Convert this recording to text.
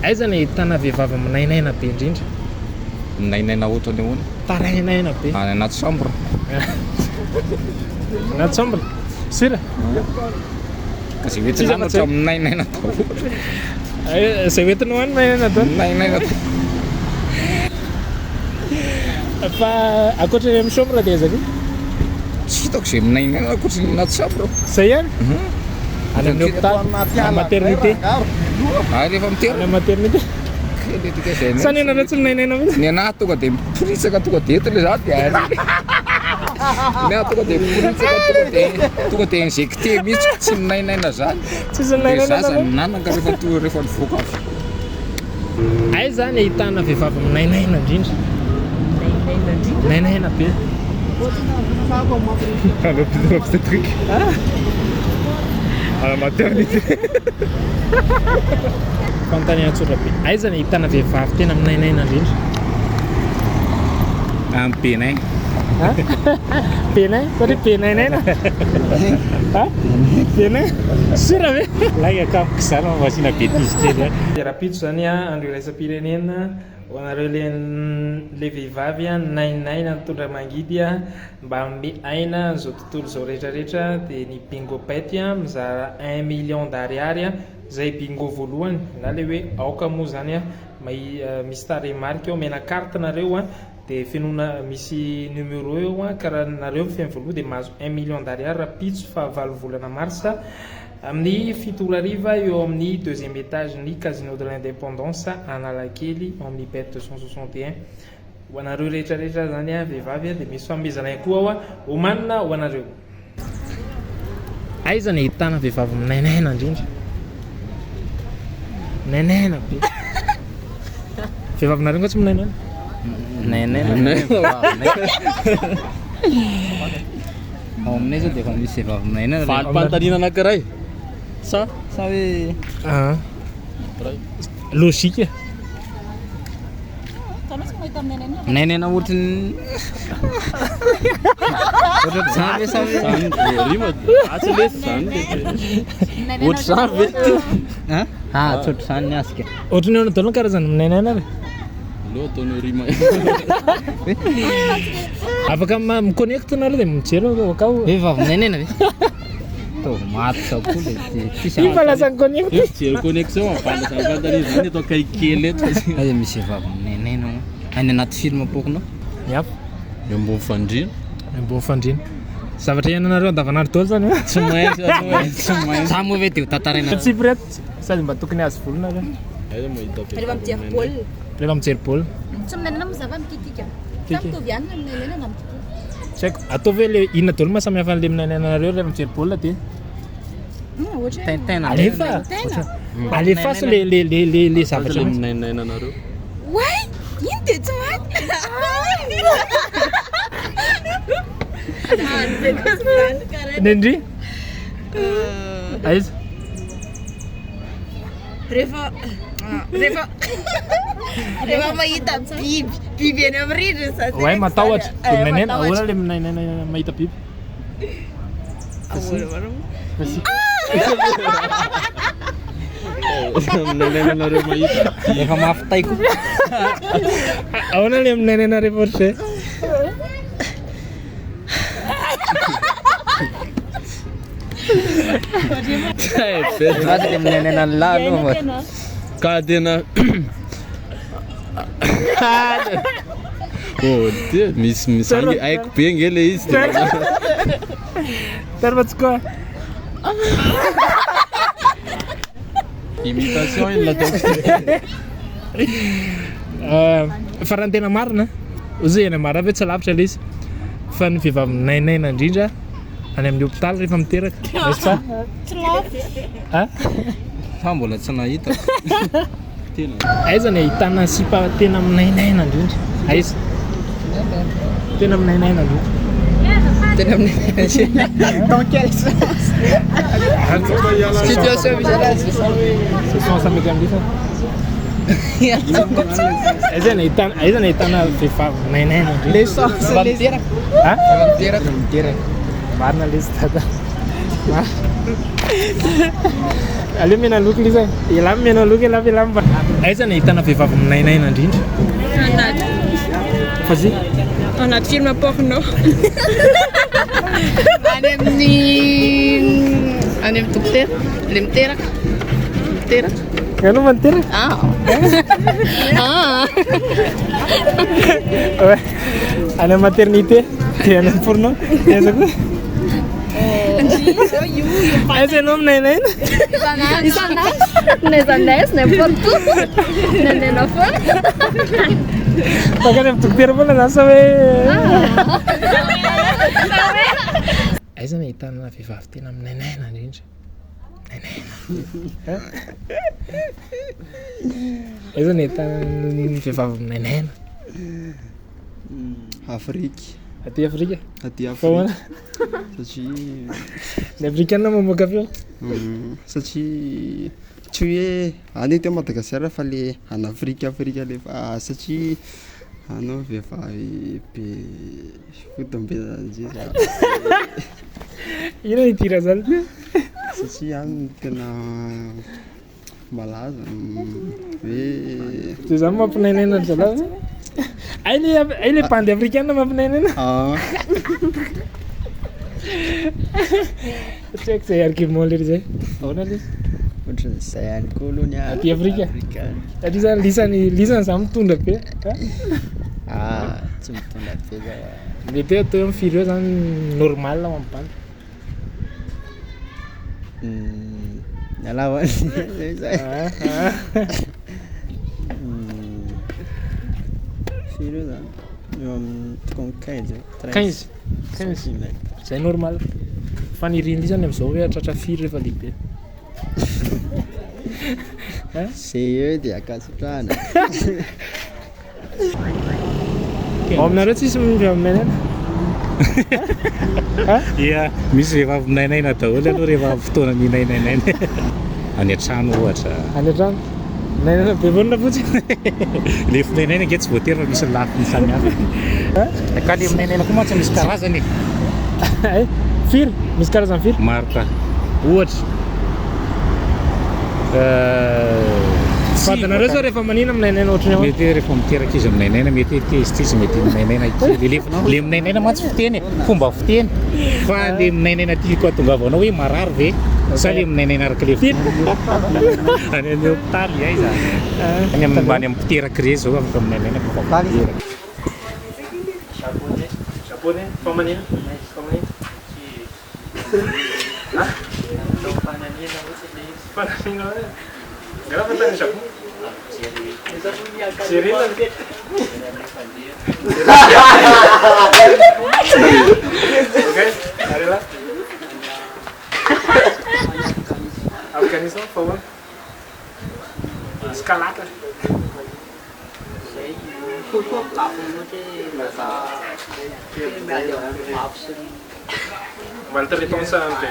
Aiza ny ahitana vehivavy minainaina be indrindra? Minainaina ohatra ny ahoana? Tarainaina be. Any anaty chambre. Anaty chambre? Sira? Kasi hoe tsy nanatra minainaina tao. Izay hoentinao any minainaina tao? Minainaina tao. Fa ankoatra ny amin'ny chambre dia aiza koa? Tsy hitako izay minainaina ankoatra ny anaty chambre. Zay ihany? Any amin'ny hôpital, amin'ny maternité. Rehefa Any amin'ny maternité. Sany ianareo tsy minainaina mihitsy? Ny anahy tonga dia miporisaka tonga dia eto ilay za dia ary. Ny ahy tonga dia miporisaka tonga dia injecté mihitsy tsy minainaina zany. Tsisy minainaina dia za zany nanaka rehefa nivoaka avy. Aiza ny ahitana vehivavy minainaina indrindra? Minainaina be. À l'hôpital obstétrique. À la maternité. Fanontaniana tsotra be. Aiza ny ahitana vehivavy tena minainaina indrindra? Ampenay. Penay? Satria penainaina? Penay? Sira ve? Laga kapoko izany masina bêtise kely. Rapitso zany andro iraisam-pirenena ho anareo le vehivavy nainaina nitondra mangidy mba miaina zao tontolo zao rehetrarehetra dia ny bingo pety mizara 1 million d'ariary zay bingo voalohany na le hoe aoka moa zany misy taremarika eo mena carte nareo dia finoana misy numéro eo karaha nareo feno voaloha dia mahazo 1 million d'ariary rapitso fa 9 volana marsa amin'ny 7 ariva eo amin'ny 2e étage ny casino de l'indépendance Analakely amin'ny bet 261 ho anareo rehetrarehetra zany vehivavy dia misy fanomezana ihany koa omanina ho anareo. Aiza ny ahitana vehivavy minainaina indrindra? Minainaina be. Vehivavy nareo nga tsy minainaina? Minainaina. Ao aminay zao dia efa misy vehivavy minainaina. Falim-panontaniana anankiray. Sa hoe logika. Minainaina ohatra ny ohatra zany ve sa hoe rima atsy lesy zany ohatra zany ve tsotro zany ny asika. Ohatrany ao daholo karazana minainaina re. Lo ataonao rima. Afaka miconnecte nareo dia mijery akao. Vehivavy minainaina ve? Tô maty sao koa le Io falasany connecte. Jery connexion falasany zany atao kaikely eto. Aiza misy vehivavy minainaina any anaty film bokonao? Miafo. Eo ambony fandriana. Ambony fandriana. Zavatra iainanareo andavanandro daholo zany. Tsy maintsy Za moa ve dia ho tantaraina. Tsy pirate sady mba tokony hazo volona re. aiza mahita be. Rehefa mijery baolina. Rehefa mijery baolina. Tsy minainaina moa zava mikitika. Mitovy ihany na minainaina na mikitika. Saiko atao ve le inona daholo mahasamihafa an'le minainaina nareo rehefa mijery baolina dia Ohatra tena alefa alefa so le zavatra minainaina anareo. Way! Ino dia tsy maty? Nendry? Aiza? Rehefa mahita biby eny amin'ny rindrina sasy. Way matahotra. Minainaina ahoana le minainaina mahita biby? Minainaina anareo mahita. Efa mafy taiko. Ahoana le minainaina rehefa ohatray? Za dia minainaina ny lahy aloha. Ka tena dia misy sangy haiko be nge le izy. Tarvatsikoa. Imitation iny nataoko. Fa raha ny tena marina ozy eny marina ve tsy lavitra le izy fa ny vehivavy minainaina indrindra any amin'ny hôpital rehefa miteraka n'est-ce pas? Tsy lafo. Fa mbola tsy nahita. Tena. Aiza ny ahitana sipa tena minainaina indrindra? Aiza? Tena minainaina indrindra. Tena minainaina. Dans quel sens? Situation misy Ce sont ça mety am'lisa. Aiza ny ahitana vehivavy minainaina indrindra? le sens le teraka. Marina le izy tata. Aleo mena loko ilay zay. Iala mena loko iala iala mba. Aiza no ahitana vehivavy minainaina indrindra? Anaty. Vas-y. Anaty film porno. Any amin'ny dokotera. Le miteraka. Miteraka. Anao manteraka? Ah. Any amin'ny maternité dia any amin'ny porno. Aiza koa? Aiza ianao minainaina? Isan'andro. N'aiza n'importe où. Nenena foana. Pakany amin'ny dokotera foana zany sa hoe aiza no ahitana vehivavy tena minainaina indrindra? Minainaina. Aiza no ahitana vehivavy minainaina? Afrika. Aty Afrika? Aty Foana? Afrika. Satria Ny africaine mamoaka feo? Satria tsy hoe any eto Madagasikara fa le any Afrika le fa satria anao vehivavy be fotombezana zay. Ino itira zany? Satria any tena malaza hoe Zay zany mampinainaina ry zalahy. Ay le bandy africaine mampinainaina? Tsy haiko zay argument lery zay. Ahoana le? ohatran'izay ihany koa aloha ny Aty Afrika? Satria zany lisany zany mitondra be. tsy mitondra be zay. Mety hoe atao amin'ny firy eo zany normal ho amin'ny bandy. Ny alava zay zay. Firy eo zany? Eo amin'ny tokony 15 eo. 15 zay normal. Fa ny rindrisany amin'izao hoe hatratra firy rehefa lehibe. Zay eo dia akasotrahana. Ao aminareo tsisy vehivavy minainaina? Ia, misy vehivavy minainaina daholo aloha rehefa fotoana minainainaina. Any an-trano ohatra. Any an-trano? Minainaina be vonona fotsiny. Le finainaina nge tsy voatery fa misy lafiny samihafa. Ka le minainaina koa mantsy misy karazany. Ay, firy? Misy karazany firy? Maro ka. Ohatra. Fantanareo zao rehefa manina minainaina ohatrany ahoana? Mety rehefa miteraka izy minainaina mety tezitry mety minainaina kely. Le minainaina mantsy fiteny, fomba fiteny. Fa le minainaina tiako ahatongavanao hoe marary ve? Sa le minainaina araka le fiteny. Any amin'ny hôpitaly Aiza. Any amin'ny mbany amin'ny mpiteraka re zao afaka minainaina fa mpiteraka. Japonais, famanina? Famanina? Fanamiana hoe? Gara fa tany Japon? Jerena ny Ok, allez là. Afghanistan, fa ahoana? Escalade. Mba ny réponse à un peu.